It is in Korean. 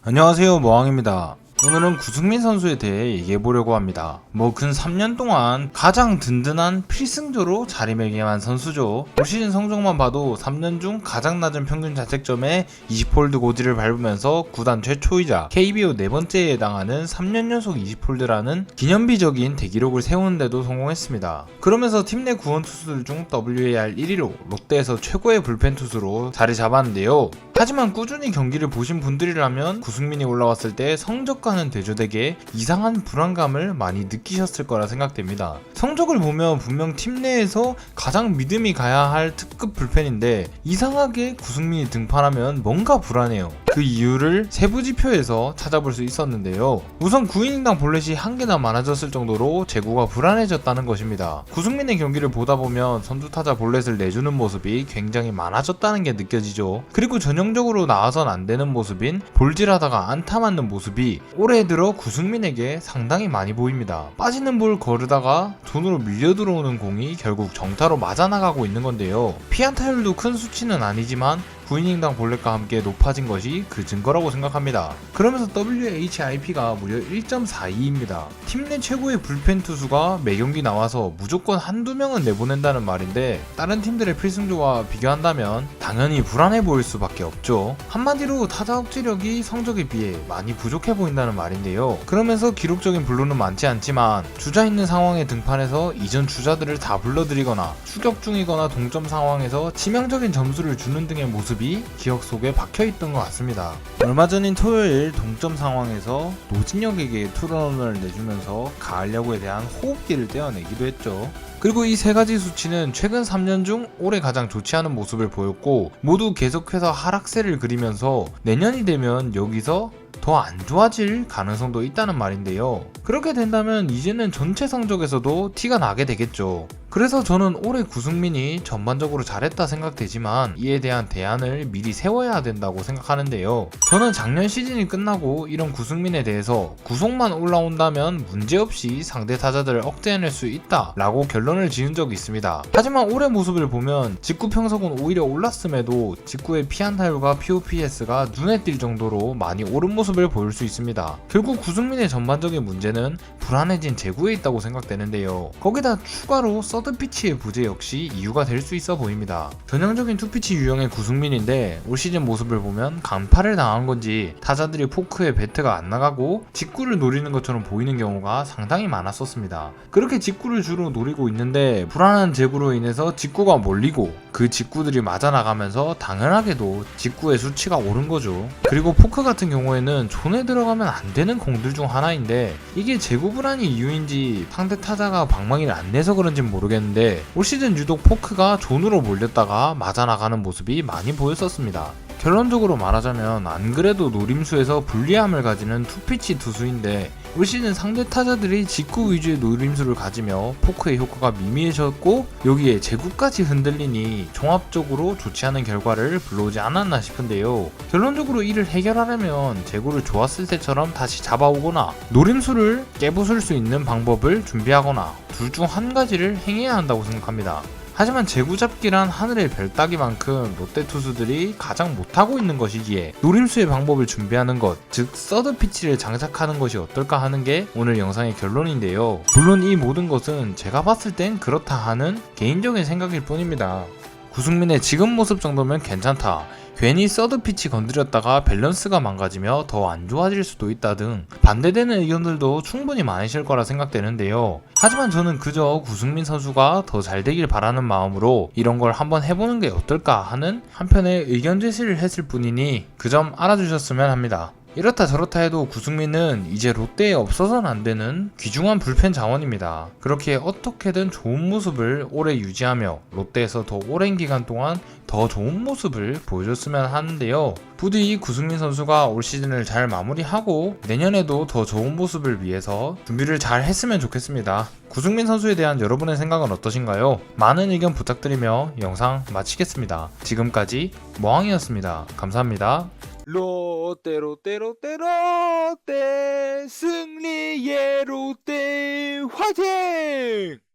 안녕하세요, 모항입니다. 오늘은 구승민 선수에 대해 얘기해보려고 합니다. 근 3년 동안 가장 든든한 필승조로 자리매김한 선수죠. 올 시즌 성적만 봐도 3년 중 가장 낮은 평균 자책점에 20홀드 고지를 밟으면서 구단 최초이자 KBO 네 번째에 해당하는 3년 연속 20홀드라는 기념비적인 대기록을 세우는데도 성공했습니다. 그러면서 팀 내 구원 투수들 중 WAR 1위로 롯데에서 최고의 불펜 투수로 자리 잡았는데요. 하지만 꾸준히 경기를 보신 분들이라면 구승민이 올라왔을 때 성적과는 대조되게 이상한 불안감을 많이 느끼셨을 거라 생각됩니다. 성적을 보면 분명 팀 내에서 가장 믿음이 가야 할 특급 불펜인데 이상하게 구승민이 등판하면 뭔가 불안해요. 그 이유를 세부 지표에서 찾아볼 수 있었는데요. 우선 9이닝당 볼넷이 한 개나 많아졌을 정도로 제구가 불안해졌다는 것입니다. 구승민의 경기를 보다 보면 선두타자 볼넷을 내주는 모습이 굉장히 많아졌다는 게 느껴지죠. 그리고 전형적으로 나와선 안 되는 모습인 볼질하다가 안타 맞는 모습이 올해 들어 구승민에게 상당히 많이 보입니다. 빠지는 볼 거르다가 손으로 밀려 들어오는 공이 결국 정타로 맞아나가고 있는 건데요. 피안타율도 큰 수치는 아니지만 9이닝당 볼넷과 함께 높아진 것이 그 증거라고 생각합니다. 그러면서 WHIP가 무려 1.42입니다. 팀 내 최고의 불펜 투수가 매경기 나와서 무조건 한두 명은 내보낸다는 말인데 다른 팀들의 필승조와 비교한다면 당연히 불안해 보일 수밖에 없죠. 한마디로 타자 억지력이 성적에 비해 많이 부족해 보인다는 말인데요. 그러면서 기록적인 블루는 많지 않지만 주자 있는 상황에 등판해서 이전 주자들을 다 불러들이거나 추격 중이거나 동점 상황에서 치명적인 점수를 주는 등의 모습이 기억 속에 박혀있던 것 같습니다. 얼마 전인 토요일 동점 상황에서 노진혁에게 투런을 내주면서 가을 야구에 대한 호흡기를 떼어내기도 했죠. 그리고 이 세 가지 수치는 최근 3년 중 올해 가장 좋지 않은 모습을 보였고 모두 계속해서 하락세를 그리면서 내년이 되면 여기서 더 안 좋아질 가능성도 있다는 말인데요. 그렇게 된다면 이제는 전체 성적에서도 티가 나게 되겠죠. 그래서 저는 올해 구승민이 전반적으로 잘했다 생각되지만 이에 대한 대안을 미리 세워야 된다고 생각하는데요. 저는 작년 시즌이 끝나고 이런 구승민에 대해서 구속만 올라온다면 문제없이 상대 타자들을 억제해낼 수 있다 라고 결론을 지은 적이 있습니다. 하지만 올해 모습을 보면 직구 평석은 오히려 올랐음에도 직구의 피안타율과 POPS가 눈에 띌 정도로 많이 오른 모습을 보일 수 있습니다. 결국 구승민의 전반적인 문제는 불안해진 제구에 있다고 생각되는데요. 거기다 추가로 서드피치의 부재 역시 이유가 될 수 있어 보입니다. 전형적인 투피치 유형의 구승민인데 올 시즌 모습을 보면 강파를 당한 건지 타자들이 포크에 배트가 안 나가고 직구를 노리는 것처럼 보이는 경우가 상당히 많았었습니다. 그렇게 직구를 주로 노리고 있는데 불안한 제구로 인해서 직구가 몰리고 그 직구들이 맞아나가면서 당연하게도 직구의 수치가 오른 거죠. 그리고 포크 같은 경우에는 존에 들어가면 안 되는 공들 중 하나인데 이게 제구 불안이 이유인지 상대 타자가 방망이를 안 내서 그런지 모르겠는데 올 시즌 유독 포크가 존으로 몰렸다가 맞아나가는 모습이 많이 보였었습니다. 결론적으로 말하자면 안 그래도 노림수에서 불리함을 가지는 투피치 투수인데 올 시즌 상대 타자들이 직구 위주의 노림수를 가지며 포크의 효과가 미미해졌고 여기에 제구까지 흔들리니 종합적으로 좋지 않은 결과를 불러오지 않았나 싶은데요. 결론적으로 이를 해결하려면 제구를 좋았을 때처럼 다시 잡아오거나 노림수를 깨부술 수 있는 방법을 준비하거나 둘 중 한 가지를 행해야 한다고 생각합니다. 하지만 제구잡기란 하늘의 별 따기만큼 롯데 투수들이 가장 못하고 있는 것이기에 노림수의 방법을 준비하는 것, 즉 서드피치를 장착하는 것이 어떨까 하는 게 오늘 영상의 결론인데요. 물론 이 모든 것은 제가 봤을 땐 그렇다 하는 개인적인 생각일 뿐입니다. 구승민의 지금 모습 정도면 괜찮다, 괜히 서드피치 건드렸다가 밸런스가 망가지며 더 안 좋아질 수도 있다 등 반대되는 의견들도 충분히 많으실 거라 생각되는데요. 하지만 저는 그저 구승민 선수가 더 잘 되길 바라는 마음으로 이런 걸 한번 해보는 게 어떨까 하는 한편의 의견 제시를 했을 뿐이니 그 점 알아주셨으면 합니다. 이렇다 저렇다 해도 구승민은 이제 롯데에 없어서는 안 되는 귀중한 불펜 자원입니다. 그렇게 어떻게든 좋은 모습을 오래 유지하며 롯데에서 더 오랜 기간 동안 더 좋은 모습을 보여줬으면 하는데요. 부디 구승민 선수가 올 시즌을 잘 마무리하고 내년에도 더 좋은 모습을 위해서 준비를 잘 했으면 좋겠습니다. 구승민 선수에 대한 여러분의 생각은 어떠신가요? 많은 의견 부탁드리며 영상 마치겠습니다. 지금까지 모항이었습니다. 감사합니다. 롯데 롯데 롯데 롯데 승리의 롯데 화이팅!